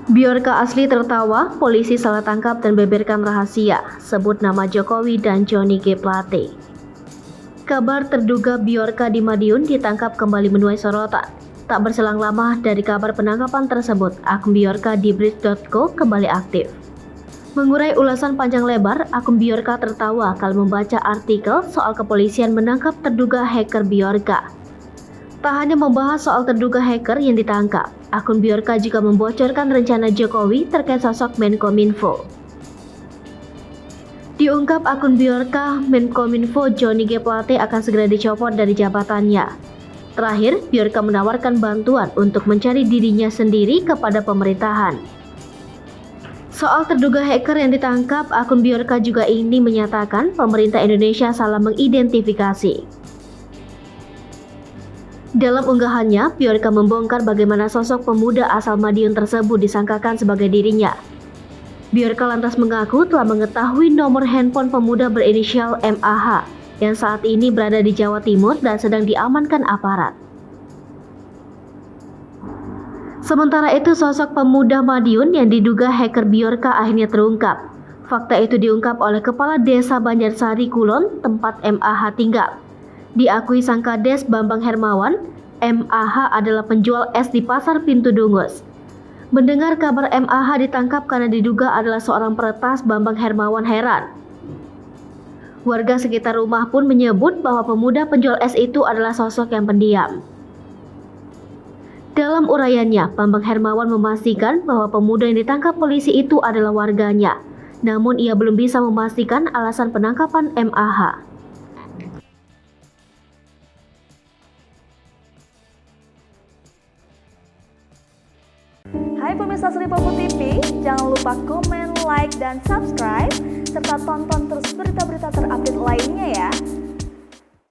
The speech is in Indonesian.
Bjorka asli tertawa, polisi salah tangkap dan beberkan rahasia, sebut nama Jokowi dan Johnny G. Plate. Kabar terduga Bjorka di Madiun ditangkap kembali menuai sorotan. Tak berselang lama dari kabar penangkapan tersebut, akun Bjorka di bridge.co kembali aktif. Mengurai ulasan panjang lebar, akun Bjorka tertawa kalau membaca artikel soal kepolisian menangkap terduga hacker Bjorka. Tak hanya membahas soal terduga hacker yang ditangkap, akun Bjorka juga membocorkan rencana Jokowi terkait sosok Menkominfo. Diungkap akun Bjorka, Menkominfo Johnny G. Plate akan segera dicopot dari jabatannya. Terakhir, Bjorka menawarkan bantuan untuk mencari dirinya sendiri kepada pemerintahan. Soal terduga hacker yang ditangkap, akun Bjorka juga ini menyatakan pemerintah Indonesia salah mengidentifikasi. Dalam unggahannya, Bjorka membongkar bagaimana sosok pemuda asal Madiun tersebut disangkakan sebagai dirinya. Bjorka lantas mengaku telah mengetahui nomor handphone pemuda berinisial MAH yang saat ini berada di Jawa Timur dan sedang diamankan aparat. Sementara itu, sosok pemuda Madiun yang diduga hacker Bjorka akhirnya terungkap. Fakta itu diungkap oleh Kepala Desa Banjarsari Kulon, tempat MAH tinggal. Diakui sang Kades Bambang Hermawan, MAH adalah penjual es di Pasar Pintu Dungus. Mendengar kabar MAH ditangkap karena diduga adalah seorang peretas, Bambang Hermawan heran. Warga sekitar rumah pun menyebut bahwa pemuda penjual es itu adalah sosok yang pendiam. Dalam uraiannya, Bambang Hermawan memastikan bahwa pemuda yang ditangkap polisi itu adalah warganya. Namun ia belum bisa memastikan alasan penangkapan MAH. Hai pemirsa Sri Popo TV, jangan lupa komen, like, dan subscribe, serta tonton terus berita-berita terupdate lainnya